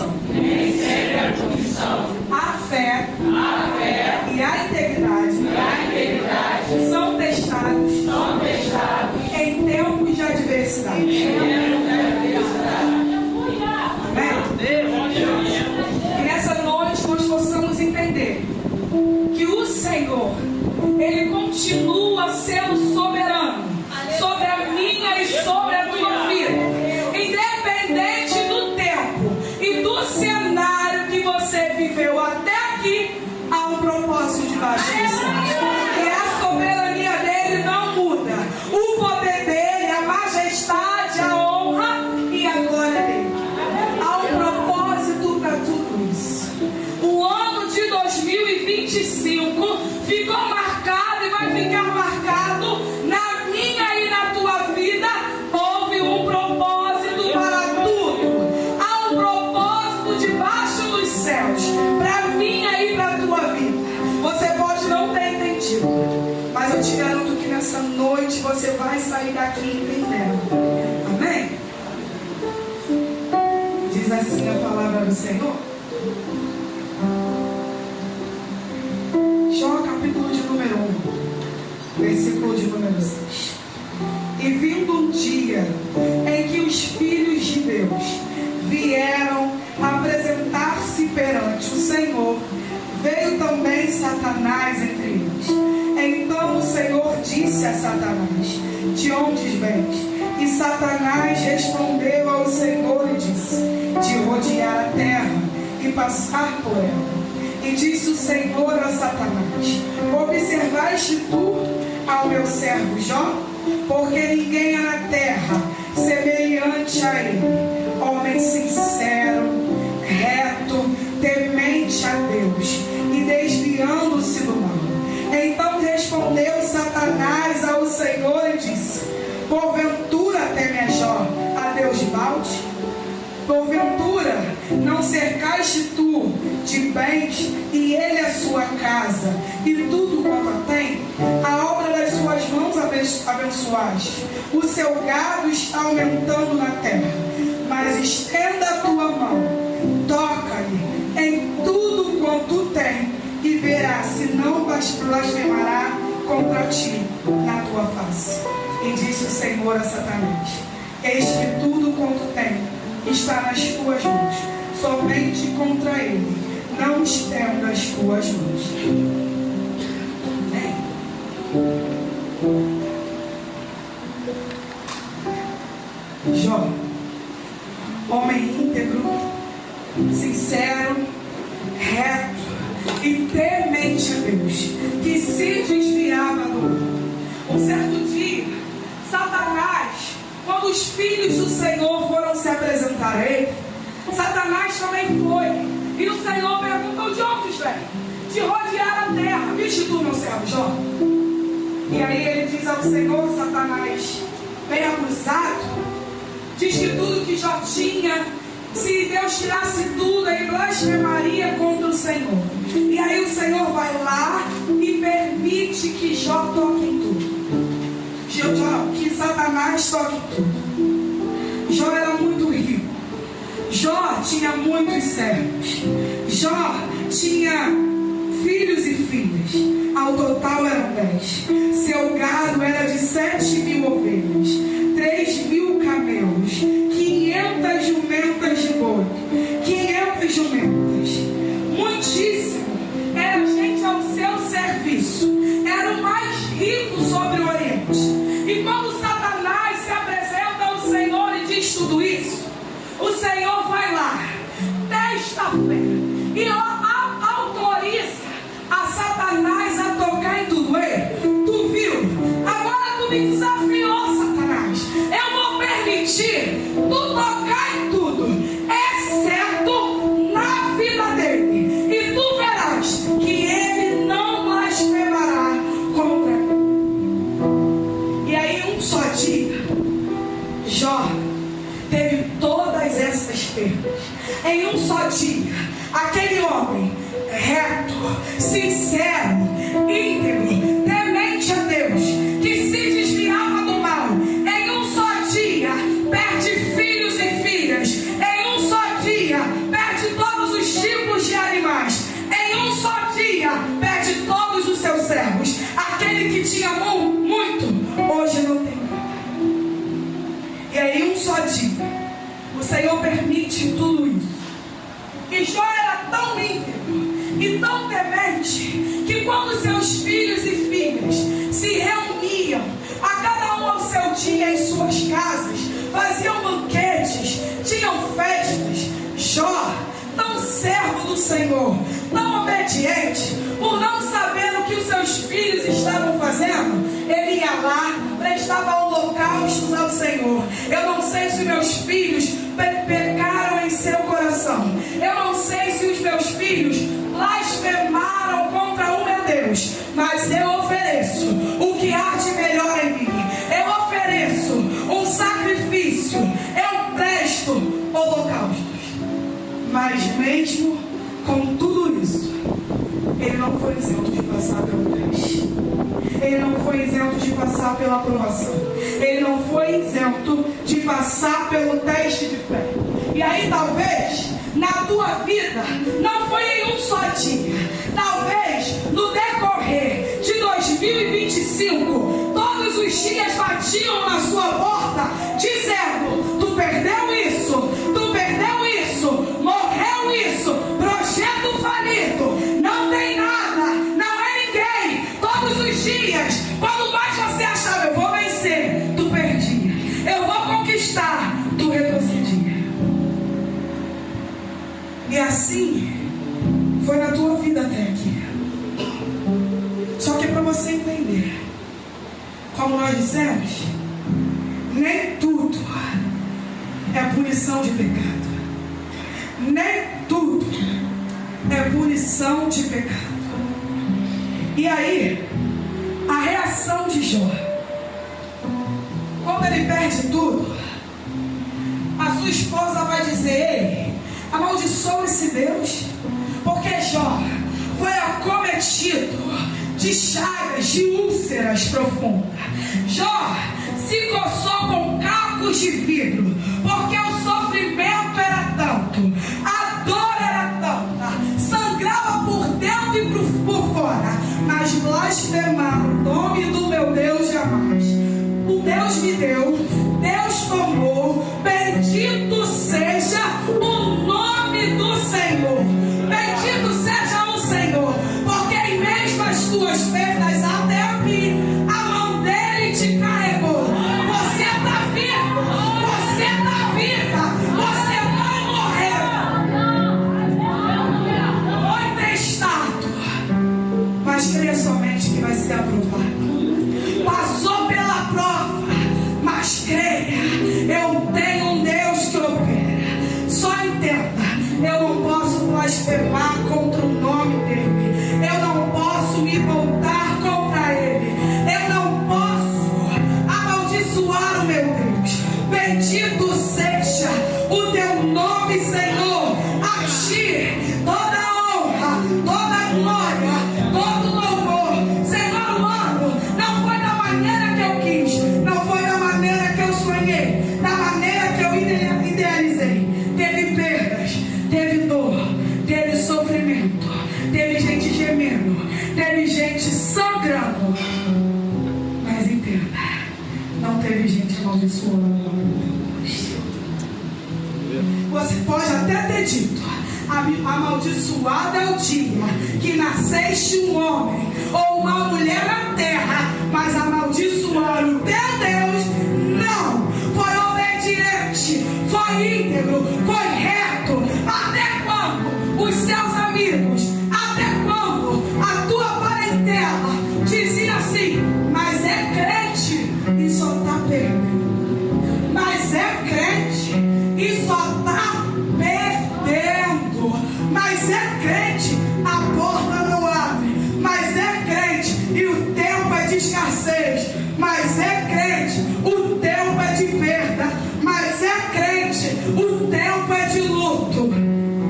condição. A fé e a integridade são testados em tempos de adversidade. E nessa noite nós possamos entender que o Senhor, Ele continua sendo soberano sobre a minha e sobre a tua vida, independente do tempo e do cenário que você viveu até aqui. Há um propósito debaixo do céu, e a soberania dele não muda, o poder dele, a majestade, a honra e a glória dele. Há um propósito para tudo isso. O ano de 2025 ficou marcado e vai ficar marcado na minha e na tua vida. Houve um propósito para tudo. Há um propósito debaixo dos céus para minha e para tua vida. Você pode não ter entendido, mas eu te garanto que nessa noite você vai sair daqui entendendo. Amém? Diz assim a palavra do Senhor. Jó, capítulo de número 1, versículo de número 6. E vindo um dia em que os filhos de Deus vieram apresentar-se perante o Senhor, veio também Satanás entre eles. Então o Senhor disse a Satanás: de onde vens? E Satanás respondeu ao Senhor e disse: de rodear a terra e passar por ela. E disse o Senhor a Satanás: observaste tu ao meu servo Jó? Porque ninguém há na terra semelhante a ele, homem sincero, reto, temente a Deus e desviando-se do mal. Então respondeu Satanás ao Senhor e disse: porventura teme Jó a Deus de balde? Porventura não cercaste tu de bens e ele a sua casa e tudo quanto tem? A obra das suas mãos abençoaste, o seu gado está aumentando na terra. Mas estenda a tua mão, toca-lhe em tudo quanto tem e verás se não blasfemará contra ti na tua face. E disse o Senhor a Satanás: eis que tudo quanto tem está nas tuas mãos, somente contra ele não estenda as tuas mãos. Amém? Jó, homem íntegro, sincero, reto e temente a Deus, que se desviava do mal. Um certo dia, Satanás, quando os filhos do Senhor foram se apresentar a ele, Satanás também foi. E o Senhor perguntou: de onde vem? De rodear a terra. Viste tu, meu servo Jó? E aí ele diz ao Senhor: Satanás, bem acusado, diz que tudo que Jó tinha, se Deus tirasse tudo, ele blasfemaria contra o Senhor. E aí o Senhor vai lá e permite que Jó toque em tudo. Que Satanás toque em tudo. Jó era muito rico. Jó tinha muitos servos. Jó tinha filhos e filhas. Ao total eram 10. Seu gado era de 7.000 ovelhas, 3.000 camelos, 500 jumentas de boi, 500 jumentas. Muitíssimo. Era gente ao seu serviço. Era o mais rico sobre o Oriente. E quando Satanás se apresenta ao Senhor e diz tudo isso, o Senhor vai lá, testa a fé e autoriza a Satanás a tocar em tudo. Ei, tu viu? Agora tu me desafiou, Satanás. Eu vou permitir tu tocar em tudo, exceto na vida dele. E tu verás que ele não blasfemará contra mim. E aí, um só dia, Jó teve todas essas perdas. Em um só dia, aquele homem reto, sincero, íntegro, temente a Deus, que se desviava do mal, em um só dia perde filhos e filhas. Em um só dia perde dia perde todos os seus servos. Aquele que tinha muito, hoje não tem nada. E aí, um só dia, o Senhor permite tudo isso. E Jó era tão íntegro e tão temente que quando seus filhos e filhas se reuniam, a cada um ao seu dia em suas casas, faziam banquetes, tinham festas, Jó, tão servo do Senhor, tão obediente, por não saber o que os seus filhos estavam fazendo, ele ia lá, prestava holocaustos ao Senhor. Eu não sei se meus filhos pecaram em seu coração, eu não sei se os meus filhos blasfemaram contra o meu Deus, mas eu ofereço o que há de melhor em mim. Eu ofereço um sacrifício, eu presto holocaustos. Mas mesmo com tudo isso, ele não foi isento de passar pelo teste. Ele não foi isento de passar pela aprovação. Ele não foi isento de passar pelo teste de fé. E aí talvez na tua vida não foi em um só dia, talvez no decorrer de 2025 todos os dias batiam na sua porta dizendo: tu perdeu isso, morreu isso, projeto falido, não tem nada, não é ninguém. Todos os dias, quando mais você achava: eu vou vencer, tu perdia, eu vou conquistar, tu retrocedia. E assim foi na tua vida até aqui. Só que para você entender, como nós dissemos, nem tudo é punição de pecado. Nem tudo é punição de pecado. E aí, a reação de Jó, quando ele perde tudo, a sua esposa vai dizer: ei, amaldiçoa esse Deus, porque Jó foi acometido de chagas, de úlceras profundas. Jó se coçou com cacos de vidro, porque o sofrimento era tanto, a dor era tanta, sangrava por dentro e por fora, mas blasfemar o nome do meu Deus jamais. O Deus me deu, Deus tomou, bendito seja o nome do Senhor. Bendito seja o Senhor, porque em mesmo as tuas pernas até aqui, a mão dele te carregou. Você está vivo, você está viva, você não morreu. Foi testado, mas creia somente que vai ser aprovado. Passou pela prova, mas creia, eu tenho um Deus que opera. Só entenda, eu não posso blasfemar contra o nome dele, eu não posso me voltar contra ele, eu não posso amaldiçoar o meu Deus. Bendito seja o teu nome, Senhor. A ti toda honra, toda glória, todo louvor. Senhor, o ano não foi da maneira que eu quis, não foi da maneira que eu sonhei, da maneira que eu idealizei. Teve perdas, teve dor, teve sofrimento, teve gente gemendo, teve gente sangrando, mas entenda, não teve gente amaldiçoando o nome de Deus. Você pode até ter dito: amaldiçoado é o dia que nasceste um homem ou uma mulher na terra, mas amaldiçoar o teu Deus não. Foi obediente, foi íntegro, foi reto. Até quando os seus amigos, até quando a tua parentela dizia assim: mas é crente e só está perdendo, mas é crente e só está perdendo, mas é crente, a porta não abre, mas é crente e o tempo é de escassez, mas é crente, o tempo é de perda, mas é crente, o tempo é de luto,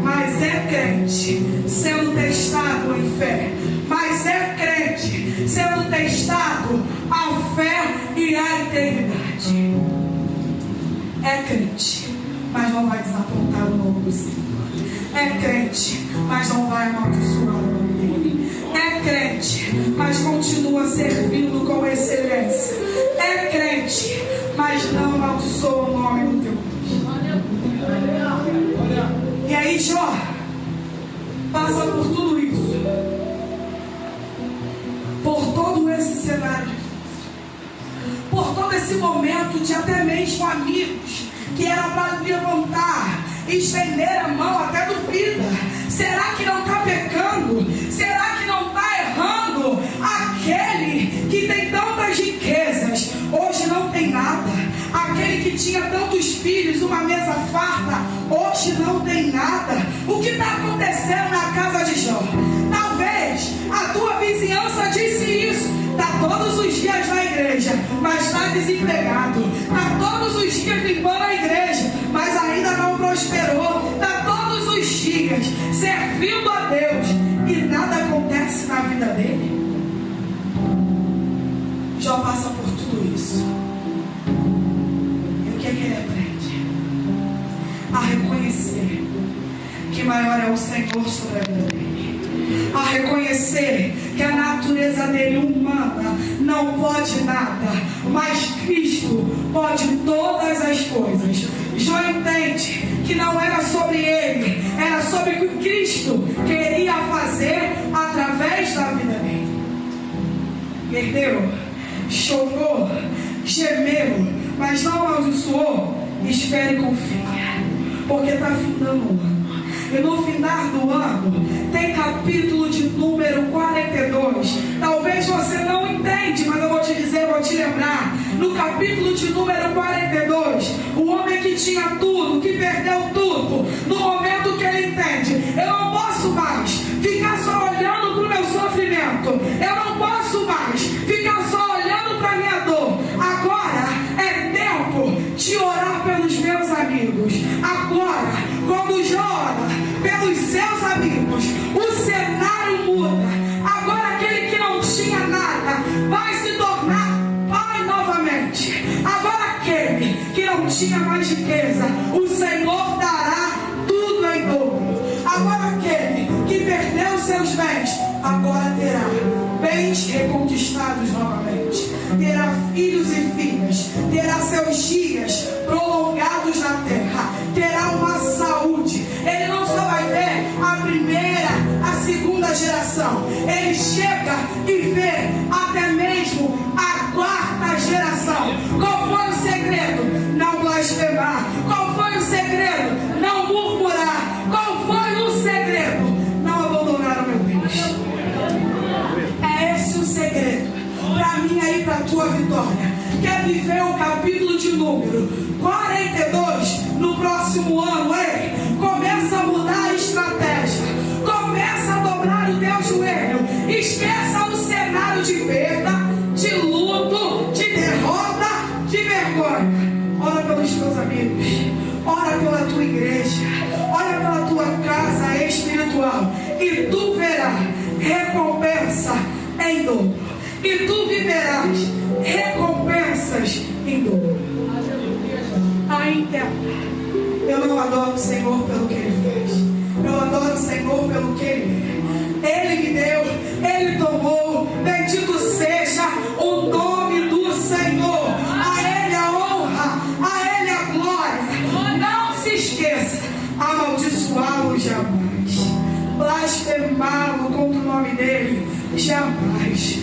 mas é crente sendo testado em fé, mas é crente sendo testado a fé e a eternidade. É crente, mas não vai desapontar o nome do Senhor. É crente, mas não vai amaldiçoar o nome dele. É crente, mas continua servindo com excelência. É crente, mas não amaldiçoa o nome do teu Deus. E aí Jó passa por tudo isso, por todo esse cenário, por todo esse momento de até mesmo amigos que era para levantar e estender a mão, até duvida. Será que não está pecando? Será que não está errando? Aquele que tem tantas riquezas, hoje não tem nada. Aquele que tinha tantos filhos, uma mesa farta, hoje não tem nada. O que está acontecendo na casa de Jó? Talvez a tua vizinhança disse isso. Está todos os dias na igreja, mas está desempregado. Está todos os dias limpando a igreja, mas ainda não prosperou. Está todos os dias servindo a Deus e nada acontece na vida dele. Jó passa por tudo isso. E o que é que ele aprende? A reconhecer que maior é o Senhor sobre a vida dele. A reconhecer que a natureza dele humana não pode nada, mas Cristo pode todas as coisas. Jó entende que não era sobre ele, era sobre o que Cristo queria fazer através da vida dele. Perdeu, chorou, gemeu, mas não amaldiçoou. Espere e confie, porque está findando o ano. E no final do ano tem capítulo de número 42. Talvez você não entende, mas eu vou te dizer, vou te lembrar. No capítulo de número 42, o homem que tinha tudo, que perdeu tudo, no momento que ele entende: eu não posso mais ficar só olhando para o meu sofrimento, eu não posso mais ficar só olhando para a minha dor. Agora é tempo de orar pelos meus amigos. Agora, quando Jó ora pelos seus amigos, o cenário muda. Agora aquele que não tinha nada vai se tornar pai novamente. Agora aquele que não tinha mais riqueza, o Senhor dará tudo em dobro. Agora aquele que perdeu seus bens, agora terá bens reconquistados novamente. Terá filhos e filhas, terá seus dias prolongados na terra, terá uma saúde. Ele não só vai ver a primeira, a segunda geração, ele chega e vê até mesmo a quarta geração. Qual foi o segredo? Não blasfemar. Qual foi o segredo? Não murmurar. Qual foi o segredo? Não abandonar o meu Deus. É esse o segredo para mim aí, para a tua vitória. Quer viver o capítulo de número 42 no próximo ano? Ei, começa a mudar a estratégia, começa a dobrar o teu joelho. Esqueça o cenário de perda, de luto, de derrota, de vergonha. Ora pelos teus amigos, ora pela tua igreja, ora pela tua casa espiritual, e tu verás recompensa em dobro. E tu viverás recompensas em dobro. Aí entenda, eu não adoro o Senhor pelo que Ele fez, eu adoro o Senhor pelo que Ele é. Ele me deu, Ele tomou. Bendito seja o nome do Senhor. A Ele a honra, a Ele a glória. Não se esqueça, amaldiçoá-lo jamais, blasfemá-lo contra o nome dele jamais.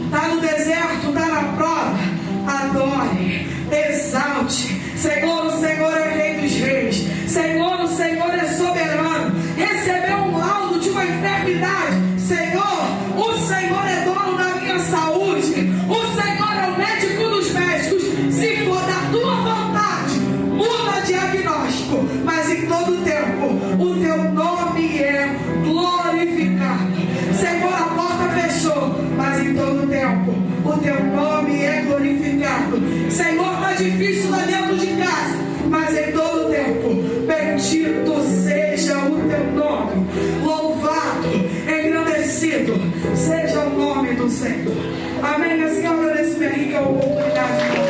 Está no deserto, está na prova, adore, exalte. Senhor, o Senhor é Rei dos Reis. Senhor, o Senhor é soberano. Recebeu um laudo de uma enfermidade. Senhor, o Senhor é dono da minha saúde. O Senhor é o médico dos médicos. Se for da tua vontade, muda diagnóstico. Mas em todo tempo, o teu nome é glorificado. Senhor, a porta fechou, mas em todo tempo o teu nome é glorificado. Senhor, está difícil lá dentro de casa, mas em todo tempo, bendito seja o teu nome. Louvado, engrandecido seja o nome do Senhor. Amém. Assim eu agradeço, Henrique, a oportunidade.